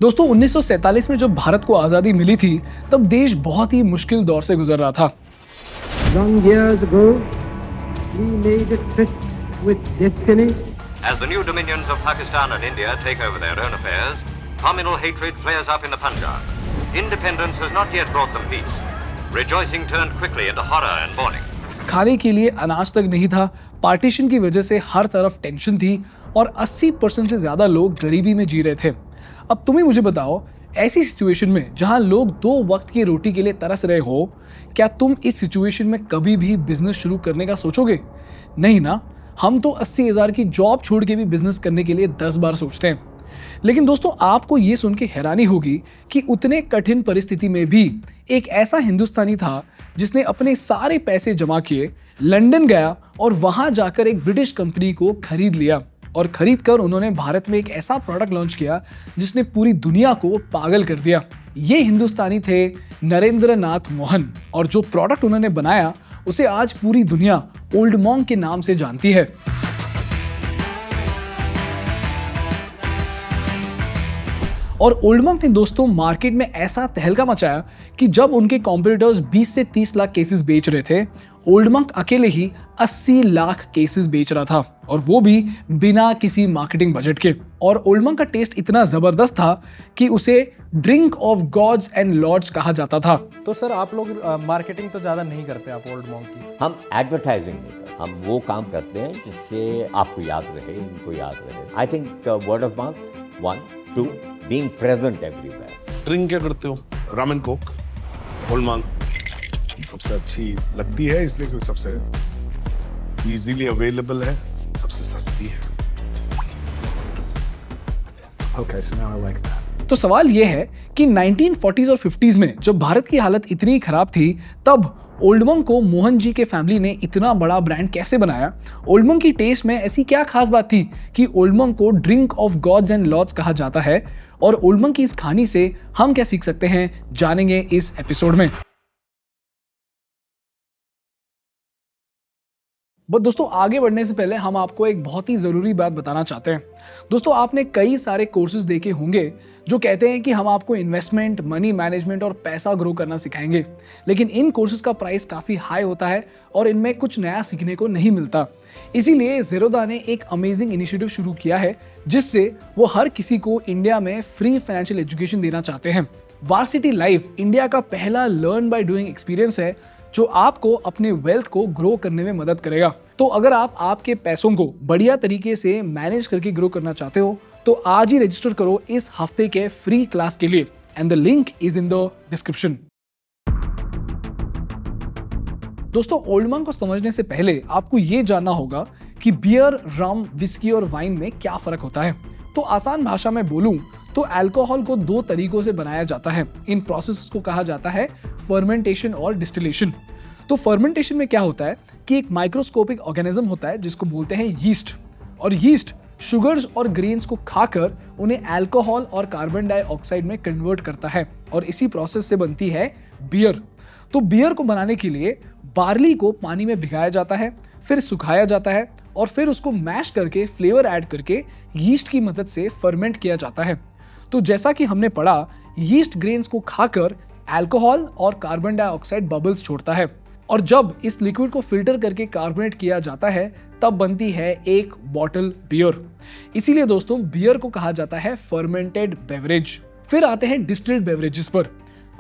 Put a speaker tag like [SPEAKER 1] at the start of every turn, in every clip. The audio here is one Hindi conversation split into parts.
[SPEAKER 1] दोस्तों 1947 में जब भारत को आज़ादी मिली थी तब देश बहुत ही मुश्किल दौर से गुजर रहा था।
[SPEAKER 2] Long years ago, we made a tryst with destiny.
[SPEAKER 3] As the new dominions of Pakistan and India take over their own affairs, communal hatred flares up in the Punjab. Independence has not yet brought them peace. Rejoicing turned quickly into horror and mourning.
[SPEAKER 1] खाने के लिए अनाज तक नहीं था, पार्टीशन की वजह से हर तरफ टेंशन थी और 80% से ज्यादा लोग गरीबी में जी रहे थे। अब तुम ही मुझे बताओ, ऐसी सिचुएशन में जहां लोग 2 वक्त की रोटी के लिए तरस रहे हो, क्या तुम इस सिचुएशन में कभी भी बिजनेस शुरू करने का सोचोगे? नहीं ना। हम तो 80,000 की जॉब छोड़ के भी बिजनेस करने के लिए 10 बार सोचते हैं। लेकिन दोस्तों, आपको ये सुन के हैरानी होगी कि उतने कठिन परिस्थिति में भी एक ऐसा हिंदुस्तानी था जिसने अपने सारे पैसे जमा किए, लंदन गया और वहां जाकर एक ब्रिटिश कंपनी को खरीद लिया और खरीद कर उन्होंने भारत में एक ऐसा प्रोडक्ट लॉन्च किया जिसने पूरी दुनिया को पागल कर दिया। ये हिंदुस्तानी थे नरेंद्र नाथ मोहन और जो प्रोडक्ट उन्होंने बनाया उसे आज पूरी दुनिया ओल्ड मॉन्क के नाम से जानती है। और ओल्ड मंक ने दोस्तों मार्केट में ऐसा तहलका मचाया कि जब उनके कॉम्पिटिटर्स 20 से 30 लाख केसेस बेच रहे थे, ओल्ड मंक अकेले ही 80 लाख केसेस बेच रहा था, और वो भी बिना किसी मार्केटिंग बजट के। और ओल्ड मंक का टेस्ट इतना जबरदस्त था कि उसे drink of gods and lords कहा जाता था।
[SPEAKER 4] तो सर आप लोग मार्केटिंग तो ज़्यादा नहीं करते आप ओल्ड मॉन्क की?
[SPEAKER 5] हम एडवर्टाइजिंग नहीं करते, हम वो काम करते हैं जिससे आपको याद रहे, इनको याद रहे। I think word of mouth 1 2 being present everywhere.
[SPEAKER 6] Drink क्या करते हो? Ram and Coke, old monk सबसे अच्छी लगती है इसलिए क्योंकि सबसे इजीली अवेलेबल है, सबसे सस्ती है।
[SPEAKER 1] Okay, so now I like that. तो सवाल ये है कि 1940s और 50s में जब भारत की हालत इतनी खराब थी, तब ओल्ड मंक को मोहन जी के फैमिली ने इतना बड़ा ब्रांड कैसे बनाया? ओल्ड मंक की टेस्ट में ऐसी क्या खास बात थी कि ओल्ड मंक को drink of gods and lords कहा जाता है? और ओल्ड मंक की इस कहानी से हम क्या सीख सकते हैं, जानेंगे इस एपिसोड में। बट दोस्तों, आगे बढ़ने से पहले हम आपको एक बहुत ही ज़रूरी बात बताना चाहते हैं। दोस्तों, आपने कई सारे कोर्सेज देखे होंगे जो कहते हैं कि हम आपको इन्वेस्टमेंट, मनी मैनेजमेंट और पैसा ग्रो करना सिखाएंगे, लेकिन इन कोर्सेज का प्राइस काफ़ी हाई होता है और इनमें कुछ नया सीखने को नहीं मिलता। इसीलिए ज़ेरोधा ने एक अमेजिंग इनिशिएटिव शुरू किया है जिससे वो हर किसी को इंडिया में फ्री फाइनेंशियल एजुकेशन देना चाहते हैं। वार्सिटी लाइफ इंडिया का पहला लर्न बाय डूइंग एक्सपीरियंस है जो आपको अपने वेल्थ को ग्रो करने में मदद करेगा। तो अगर आप आपके पैसों को बढ़िया तरीके से मैनेज करके ग्रो करना चाहते हो तो आज ही रजिस्टर करो इस हफ्ते के फ्री क्लास के लिए, and the link is in the description. दोस्तों, ओल्ड मंक को समझने से पहले आपको ये जानना होगा कि बियर, रम, विस्की और वाइन में क्या फर्क होता है। तो आसान भाषा में बोलूं तो अल्कोहल को 2 तरीकों से बनाया जाता है। इन प्रोसेस को कहा जाता है फर्मेंटेशन और डिस्टिलेशन। तो फर्मेंटेशन में क्या होता है कि एक माइक्रोस्कोपिक ऑर्गेनिज्म होता है जिसको बोलते हैं यीस्ट, और यीस्ट शुगर्स और ग्रेन्स को खाकर उन्हें अल्कोहल और कार्बन डाइऑक्साइड में कन्वर्ट करता है और इसी प्रोसेस से बनती है बियर। तो बियर को बनाने के लिए बार्ली को पानी में भिगाया जाता है, फिर सुखाया जाता है और फिर उसको मैश करके फ्लेवर ऐड करके यीस्ट की मदद से फर्मेंट किया जाता है। तो जैसा कि हमने पढ़ा, यीस्ट ग्रेन्स को खाकर अल्कोहल और कार्बन डाइऑक्साइड बबल्स छोड़ता है, और जब इस लिक्विड को फिल्टर करके कार्बोनेट किया जाता है तब बनती है एक बॉटल बियर। इसीलिए दोस्तों, बियर को कहा जाता है फर्मेंटेड बेवरेज। फिर आते हैं डिस्टिल्ड बेवरेजेस पर,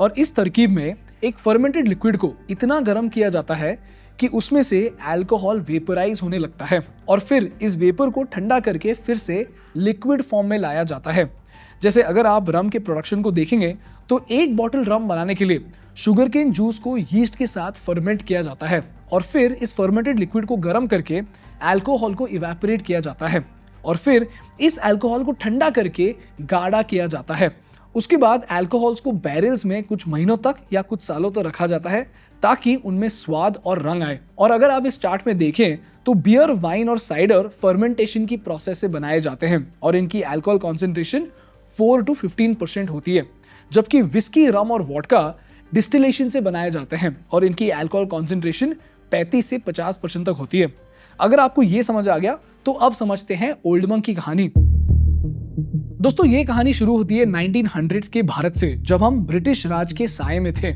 [SPEAKER 1] और इस तरकीब में एक फर्मेंटेड लिक्विड को इतना गर्म किया जाता है कि उसमें से अल्कोहल वेपराइज होने लगता है और फिर इस वेपर को ठंडा करके फिर से लिक्विड फॉर्म में लाया जाता है। जैसे अगर आप रम के प्रोडक्शन को देखेंगे तो एक बॉटल रम बनाने के लिए शुगर केन जूस को यीस्ट के साथ फर्मेंट किया जाता है और फिर इस फर्मेंटेड लिक्विड को गर्म करके अल्कोहल को इवेपोरेट किया जाता है और फिर इस अल्कोहल को ठंडा करके गाढ़ा किया जाता है। उसके बाद अल्कोहल्स को बैरल्स में कुछ महीनों तक या कुछ सालों तक रखा जाता है ताकि उनमें स्वाद और रंग आए। और अगर आप इस चार्ट में देखें तो बियर, वाइन और साइडर फर्मेंटेशन की प्रोसेस से बनाए जाते हैं और इनकी अल्कोहल कॉन्सेंट्रेशन 4 to 15% होती है, जबकि विस्की, रम और वोडका डिस्टिलेशन से बनाए जाते हैं और इनकी अल्कोहल कॉन्सेंट्रेशन 35 से 50% तक होती है। अगर आपको ये समझ आ गया तो अब समझते हैं ओल्ड मंक की कहानी। दोस्तों ये कहानी शुरू होती है 1900s के भारत से, जब हम ब्रिटिश राज के साए में थे।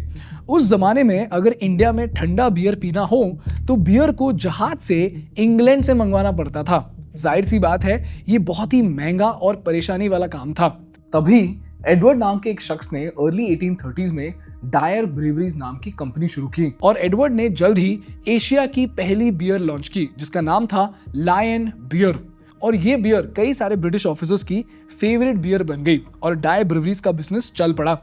[SPEAKER 1] उस जमाने में अगर इंडिया में ठंडा बियर पीना हो तो बियर को जहाज से इंग्लैंड से मंगवाना पड़ता था। जाहिर सी बात है ये बहुत ही महंगा और परेशानी वाला काम था। तभी एडवर्ड नाम के एक शख्स ने अर्ली 1830s में डायर ब्रीवरीज नाम की कंपनी शुरू की और एडवर्ड ने जल्द ही एशिया की पहली बियर लॉन्च की जिसका नाम था लायन बियर। और ये बियर कई सारे ब्रिटिश ऑफिसर्स की फेवरेट बियर बन गई और डायर ब्रीवरीज का बिजनेस चल पड़ा।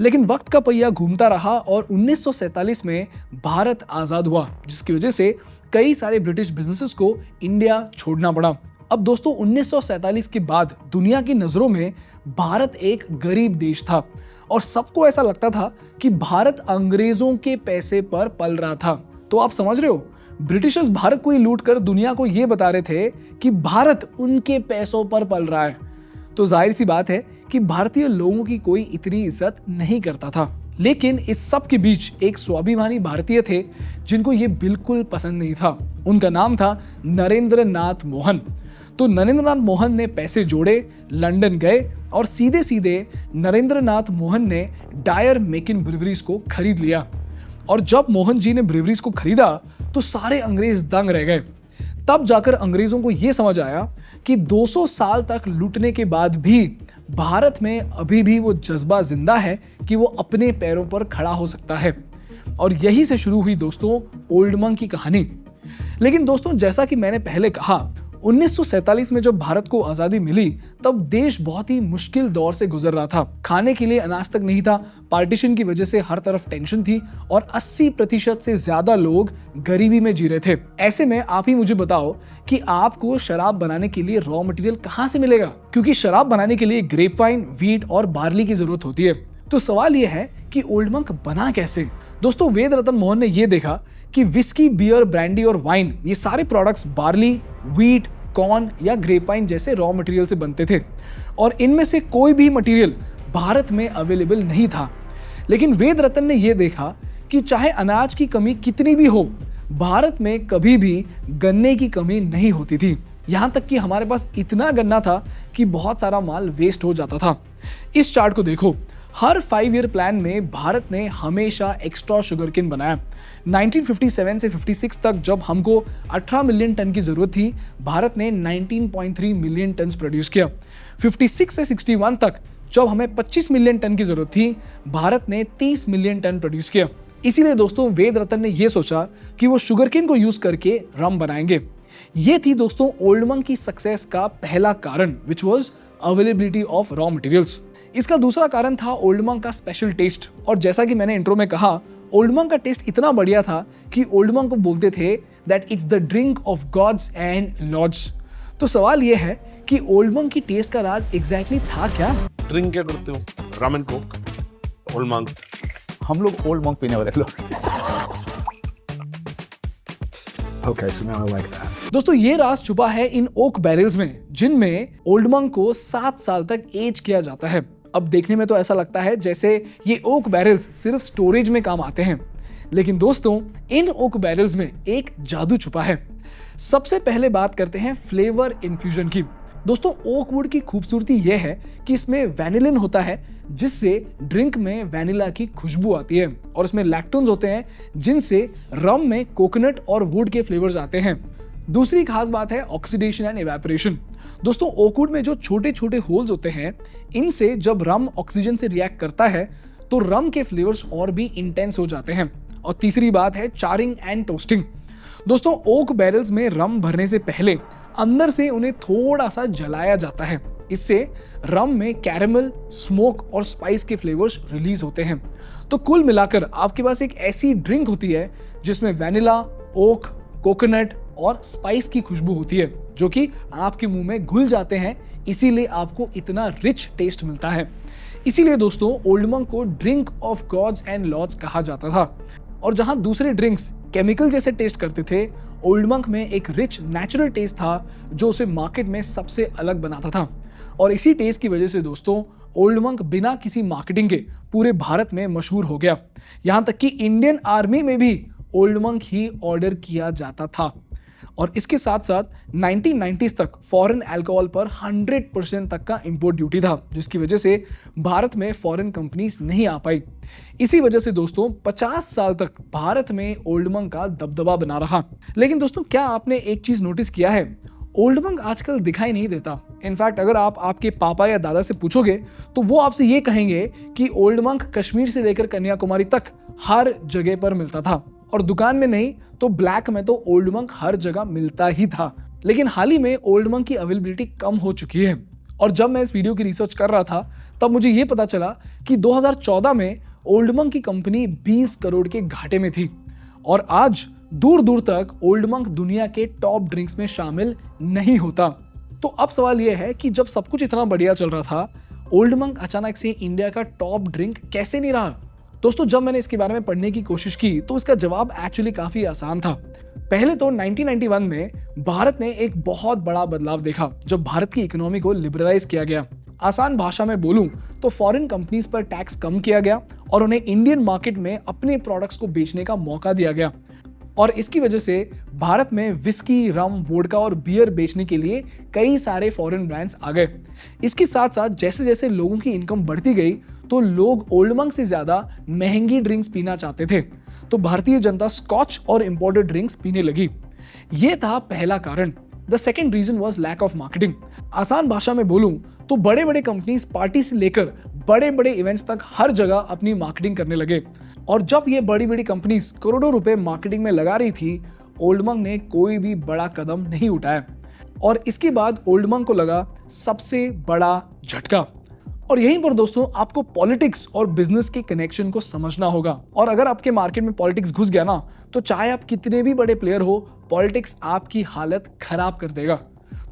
[SPEAKER 1] लेकिन वक्त का पहिया घूमता रहा और 1947 में भारत आजाद हुआ, जिसकी वजह से कई सारे ब्रिटिश बिजनेसेस को इंडिया छोड़ना पड़ा। अब दोस्तों 1947 के बाद दुनिया की नजरों में भारत एक गरीब देश था और सबको ऐसा लगता था कि भारत अंग्रेजों के पैसे पर पल रहा था। तो आप समझ रहे हो, ब्रिटिशर्स भारत को ही लूट कर दुनिया को यह बता रहे थे कि भारत उनके पैसों पर पल रहा है। तो जाहिर सी बात है कि भारतीय लोगों की कोई इतनी इज्जत नहीं करता था। लेकिन इस सब के बीच एक स्वाभिमानी भारतीय थे जिनको ये बिल्कुल पसंद नहीं था। उनका नाम था नरेंद्र नाथ मोहन। तो नरेंद्र नाथ मोहन ने पैसे जोड़े, लंदन गए और सीधे सीधे नरेंद्र नाथ मोहन ने डायर मेकिन ब्रीवरीज को खरीद लिया। और जब मोहन जी ने ब्रीवरीज को खरीदा तो सारे अंग्रेज दंग रह गए। तब जाकर अंग्रेजों को यह समझ आया कि 200 साल तक लूटने के बाद भी भारत में अभी भी वो जज्बा जिंदा है कि वो अपने पैरों पर खड़ा हो सकता है। और यही से शुरू हुई दोस्तों ओल्ड मंक की कहानी। लेकिन दोस्तों जैसा कि मैंने पहले कहा, 1947 में जब भारत को आजादी मिली तब देश बहुत ही मुश्किल दौर से गुजर रहा था। खाने के लिए अनाज तक नहीं था, पार्टीशन की वजह से हर तरफ टेंशन थी और 80% से ज्यादा लोग गरीबी में जी रहे थे। ऐसे में आप ही मुझे बताओ कि आपको शराब बनाने के लिए रॉ मटेरियल कहां से मिलेगा, क्योंकि शराब बनाने के लिए ग्रेप वाइन, वीट और बार्ली की जरूरत होती है। तो सवाल यह है कि ओल्ड मंक बना कैसे। दोस्तों वेद रतन मोहन ने यह देखा कि विस्की, बियर, ब्रांडी और वाइन ये सारे प्रोडक्ट्स बार्ली, वीट, कॉर्न या ग्रेप वाइन जैसे रॉ मटेरियल से बनते थे और इनमें से कोई भी मटेरियल भारत में अवेलेबल नहीं था। लेकिन वेद रतन ने यह देखा कि चाहे अनाज की कमी कितनी भी हो, भारत में कभी भी गन्ने की कमी नहीं होती थी। यहां तक कि हमारे पास इतना गन्ना था कि बहुत सारा माल वेस्ट हो जाता था। इस चार्ट को देखो, हर 5 ईयर प्लान में भारत ने हमेशा एक्स्ट्रा शुगरकेन बनाया। 1957 से 56 तक जब हमको 18 मिलियन टन की जरूरत थी, भारत ने 19.3 मिलियन टन प्रोड्यूस किया। 56 से 61 तक जब हमें 25 मिलियन टन की जरूरत थी, भारत ने 30 मिलियन टन प्रोड्यूस किया। इसीलिए दोस्तों वेद रतन ने यह सोचा कि वो शुगरकेन को यूज करके रम बनाएंगे। ये थी दोस्तों ओल्ड मंक की सक्सेस का पहला कारण, which was availability of raw materials. इसका दूसरा कारण था ओल्ड मंक का स्पेशल टेस्ट। और जैसा कि मैंने इंट्रो में कहा, ओल्ड मंक का टेस्ट इतना बढ़िया था कि ओल्ड मंक को बोलते थे that it's the drink of gods and lords. तो सवाल यह है कि ओल्ड मंक की टेस्ट का राज एग्जैक्टली था क्या?
[SPEAKER 6] ड्रिंक क्या करते हो? रम एंड कोक, ओल्ड मंक।
[SPEAKER 7] हम लोग ओल्ड मंक पीने वाले लोग। Okay, so now I like that.
[SPEAKER 1] दोस्तों ये राज छुपा है इन ओक बैरल्स में, जिनमें ओल्ड मंक को 7 साल तक एज किया जाता है। अब देखने में तो ऐसा लगता है जैसे ये ओक बैरल्स सिर्फ स्टोरेज में काम आते हैं, लेकिन दोस्तों इन ओक बैरल्स में एक जादू छुपा है। सबसे पहले बात करते हैं फ्लेवर इन्फ्यूजन की। दोस्तों ओक वुड की खूबसूरती यह है कि इसमें वैनिलिन होता है, जिससे ड्रिंक में वैनिला की खुशबू आती है, और इसमें लैक्टोन्स होते हैं जिनसे रम में कोकोनट और वुड के फ्लेवर्स आते हैं। दूसरी खास बात है ऑक्सीडेशन एंड इवेपोरेशन। दोस्तों ओकवुड में जो छोटे छोटे होल्स होते हैं, इनसे जब रम ऑक्सीजन से रिएक्ट करता है तो रम के फ्लेवर्स और भी इंटेंस हो जाते हैं। और तीसरी बात है चारिंग एंड टोस्टिंग। दोस्तों ओक बैरल्स में रम भरने से पहले अंदर से उन्हें थोड़ा सा जलाया जाता है। इससे रम में कैरेमल, स्मोक और स्पाइस के फ्लेवर्स रिलीज होते हैं। तो कुल मिलाकर आपके पास एक ऐसी ड्रिंक होती है जिसमें वैनिला, ओक, कोकोनट और स्पाइस की खुशबू होती है, जो कि आपके मुंह में घुल जाते हैं। इसीलिए आपको इतना रिच टेस्ट मिलता है। इसीलिए दोस्तों ओल्ड मंक को drink of gods and lords कहा जाता था। और जहां दूसरे ड्रिंक्स केमिकल जैसे टेस्ट करते थे, ओल्ड मंक में एक रिच नेचुरल टेस्ट था जो उसे मार्केट में सबसे अलग बनाता था। और इसी टेस्ट की वजह से दोस्तों ओल्ड मंक बिना किसी मार्केटिंग के पूरे भारत में मशहूर हो गया। यहां तक कि इंडियन आर्मी में भी ओल्ड मंक ही ऑर्डर किया जाता था। और इसके साथ साथ 1990s तक फॉरेन अल्कोहल पर 100% तक का इंपोर्ट ड्यूटी था, जिसकी वजह से भारत में फॉरेन कंपनीज नहीं आ पाई। इसी वजह से दोस्तों 50 साल तक भारत में ओल्ड मंक का दबदबा बना रहा। लेकिन दोस्तों क्या आपने एक चीज नोटिस किया है, ओल्ड मंक आजकल दिखाई नहीं देता। इनफैक्ट अगर आप आपके पापा या दादा से पूछोगे तो वो आपसे ये कहेंगे कि ओल्ड मंक कश्मीर से लेकर कन्याकुमारी तक हर जगह पर मिलता था, और दुकान में नहीं तो ब्लैक में तो ओल्ड मंक हर जगह मिलता ही था। लेकिन हाल ही में ओल्ड मंक की अवेलेबिलिटी कम हो चुकी है, और जब मैं इस वीडियो की रिसर्च कर रहा था तब मुझे ये पता चला कि 2014 में ओल्ड मंक की कंपनी 20 करोड़ के घाटे में थी, और आज दूर दूर तक ओल्ड मंक दुनिया के टॉप ड्रिंक्स में शामिल नहीं होता। तो अब सवाल यह है कि जब सब कुछ इतना बढ़िया चल रहा था, ओल्ड मंक अचानक से इंडिया का टॉप ड्रिंक कैसे नहीं रहा? दोस्तों जब मैंने इसके बारे में पढ़ने की कोशिश की तो इसका जवाब एक्चुअली काफी आसान था। पहले तो 1991 में भारत ने एक बहुत बड़ा बदलाव देखा जब भारत की इकोनॉमी को लिबरलाइज किया गया। आसान भाषा में बोलूं तो फॉरेन कंपनीज पर टैक्स कम किया गया और उन्हें इंडियन मार्केट में अपने प्रोडक्ट्स को बेचने का मौका दिया गया, और इसकी वजह से भारत में विस्की, रम, वोडका और बियर बेचने के लिए कई सारे फॉरेन ब्रांड्स आ गए। इसके साथ साथ जैसे जैसे लोगों की इनकम बढ़ती गई तो लोग ओल्ड मंक से ज्यादा महंगी ड्रिंक्स पीना चाहते थे, तो भारतीय जनता स्कॉच और इंपोर्टेड ड्रिंक्स पीने लगी। ये था पहला कारण। The second reason was lack of marketing. आसान भाषा में बोलूं तो बड़े बड़े कंपनीज पार्टी से लेकर बड़े बड़े इवेंट्स तक हर जगह अपनी मार्केटिंग करने लगे, और जब ये बड़ी बड़ी कंपनीज करोड़ों रुपए मार्केटिंग में लगा रही थी, ओल्ड मंक ने कोई भी बड़ा कदम नहीं उठाया, और इसके बाद ओल्ड मंक को लगा सबसे बड़ा झटका। और यहीं पर दोस्तों आपको पॉलिटिक्स और बिजनेस के कनेक्शन को समझना होगा, और अगर आपके मार्केट में पॉलिटिक्स घुस गया ना तो चाहे आप कितने भी बड़े प्लेयर हो, पॉलिटिक्स आपकी हालत खराब कर देगा।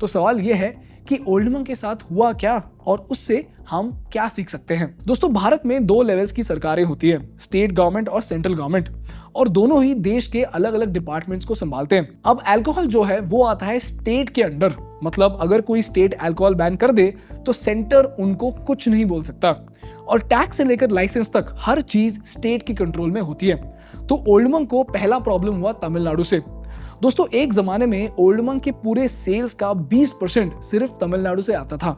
[SPEAKER 1] तो सवाल यह है कि ओल्ड मंक के साथ हुआ क्या और उससे हम क्या सीख सकते हैं। दोस्तों भारत में 2 लेवल्स की सरकारें होती है, स्टेट गवर्नमेंट और सेंट्रल गवर्नमेंट, और दोनों ही देश के अलग अलग डिपार्टमेंट्स को संभालते हैं। अब अल्कोहल जो है वो आता है स्टेट के अंडर, मतलब अगर कोई स्टेट अल्कोहल बैन कर दे तो सेंटर उनको कुछ नहीं बोल सकता, और टैक्स से लेकर लाइसेंस तक हर चीज स्टेट के कंट्रोल में होती है। तो ओल्ड मंक को पहला प्रॉब्लम हुआ तमिलनाडु से। दोस्तों एक जमाने में ओल्ड मंक के पूरे सेल्स का 20% सिर्फ तमिलनाडु से आता था,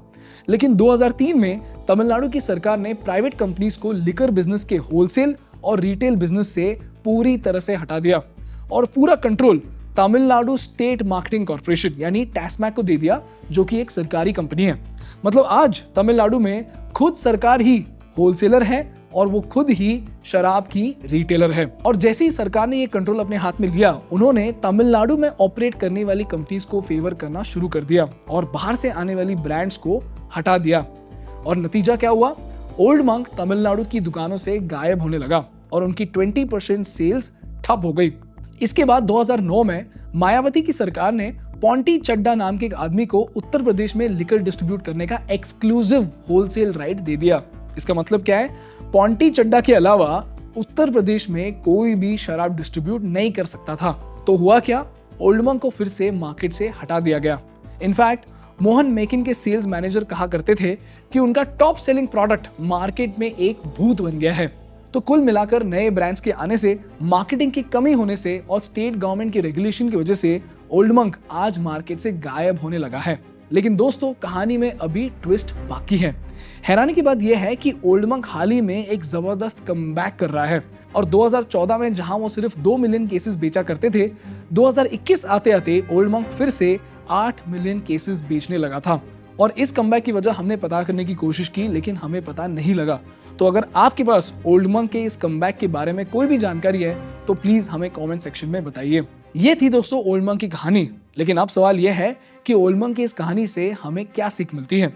[SPEAKER 1] लेकिन 2003 में तमिलनाडु की सरकार ने प्राइवेट कंपनीज को लिकर बिजनेस के होलसेल और रिटेल बिजनेस से पूरी तरह से हटा दिया, और पूरा control Tamil Nadu state marketing corporation यानी टैस्मैक को दे दिया, जो कि एक सरकारी कंपनी है। मतलब आज तमिलनाडु में खुद सरकार ही होलसेलर है और वो खुद ही शराब की रिटेलर है। और जैसे ही सरकार ने ये कंट्रोल अपने हाथ में लिया, उन्होंने तमिलनाडु में ऑपरेट करने वाली कंपनीज को फेवर करना शुरू कर दिया और बाहर से आने वाली ब्रांड्स को हटा दिया। और नतीजा क्या हुआ? ओल्ड मंक तमिलनाडु की दुकानों से गायब होने लगा और उनकी 20% सेल्स ठप हो गई। इसके बाद 2009 में मायावती की सरकार ने पॉन्टी चड्डा नाम के एक आदमी को उत्तर प्रदेश में लिकर डिस्ट्रीब्यूट करने का एक्सक्लूसिव होलसेल राइट दे दिया। इसका मतलब क्या है? पॉन्टी चड्डा के अलावा उत्तर प्रदेश में कोई भी शराब डिस्ट्रीब्यूट नहीं कर सकता था। तो हुआ क्या? ओल्ड मंक को फिर से मार्केट से हटा दिया गया। इनफैक्ट मोहन मेकिन के सेल्स मैनेजर कहा करते थे कि उनका टॉप सेलिंग प्रोडक्ट मार्केट में एक भूत बन गया है। तो कुल मिलाकर नए ब्रांड्स के आने से, मार्केटिंग की कमी होने से और स्टेट गवर्नमेंट की रेगुलेशन की वजह से ओल्ड मंक आज मार्केट से गायब होने लगा है। लेकिन दोस्तों कहानी में अभी ट्विस्ट बाकी है। हैरानी की बात यह है कि ओल्ड मंक हाल ही में एक जबरदस्त कमबैक कर रहा है, और 2014 में जहां वो सिर्फ 2 मिलियन केसेस बेचा करते थे, 2021 आते आते ओल्ड मंक फिर से 8 मिलियन केसेस बेचने लगा था। और इस कमबैक की वजह हमने पता करने की कोशिश की, लेकिन हमें पता नहीं लगा। तो अगर आपके पास ओल्ड मंक के इस कमबैक के बारे में कोई भी जानकारी है तो प्लीज हमें कमेंट सेक्शन में बताइए। ये थी दोस्तों ओल्ड मंक की कहानी। लेकिन अब सवाल यह है कि ओल्ड मंक की इस कहानी से हमें क्या सीख मिलती है।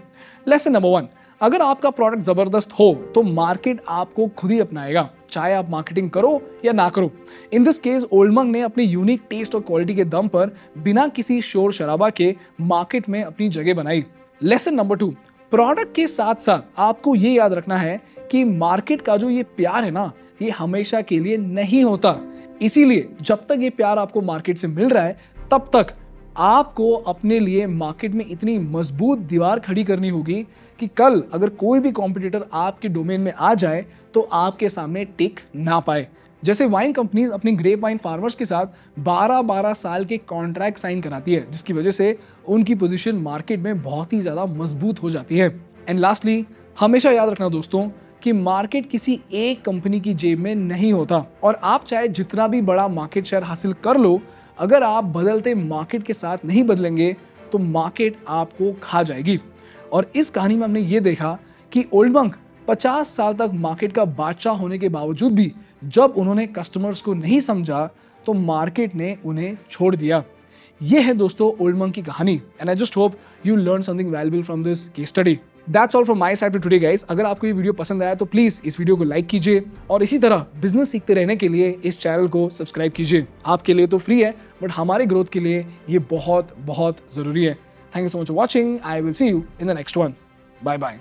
[SPEAKER 1] लेसन नंबर 1, अगर आपका प्रोडक्ट जबरदस्त हो तो मार्केट आपको खुद ही अपनाएगा, चाहे आप मार्केटिंग करो या ना करो। In this case old monk ने अपनी यूनिक टेस्ट और क्वालिटी के दम पर बिना किसी शोर शराबा के मार्केट में अपनी जगह बनाई। लेसन नंबर 2, प्रोडक्ट के साथ साथ आपको ये याद रखना है कि मार्केट का जो ये प्यार है ना, ये हमेशा के लिए नहीं होता। इसीलिए जब तक ये प्यार आपको मार्केट से मिल रहा है, तब तक आपको अपने लिए मार्केट में इतनी मजबूत दीवार खड़ी करनी होगी कि कल अगर कोई भी कॉम्पिटिटर आपके डोमेन में आ जाए तो आपके सामने टिक ना पाए। जैसे वाइन कंपनीज अपनी ग्रेप वाइन फार्मर्स के साथ 12-12 साल के कॉन्ट्रैक्ट साइन कराती है, जिसकी वजह से उनकी पोजीशन मार्केट में बहुत ही ज्यादा मजबूत हो जाती है। एंड लास्टली, हमेशा याद रखना दोस्तों कि मार्केट किसी एक कंपनी की जेब में नहीं होता, और आप चाहे जितना भी बड़ा मार्केट शेयर हासिल कर लो, अगर आप बदलते मार्केट के साथ नहीं बदलेंगे तो मार्केट आपको खा जाएगी। और इस कहानी में हमने ये देखा कि ओल्ड मंक 50 साल तक मार्केट का बादशाह होने के बावजूद भी जब उन्होंने कस्टमर्स को नहीं समझा तो मार्केट ने उन्हें छोड़ दिया। ये है दोस्तों ओल्ड मंक की कहानी, and I just hope you learn something valuable from this case study. That's all from my side for today guys. अगर आपको ये वीडियो पसंद आया तो प्लीज इस वीडियो को लाइक कीजिए, और इसी तरह बिजनेस सीखते रहने के लिए इस चैनल को सब्सक्राइब कीजिए। आपके लिए तो फ्री है, बट हमारे ग्रोथ के लिए ये बहुत बहुत जरूरी है। Thank you so much for watching. I will see you in the next one. Bye bye.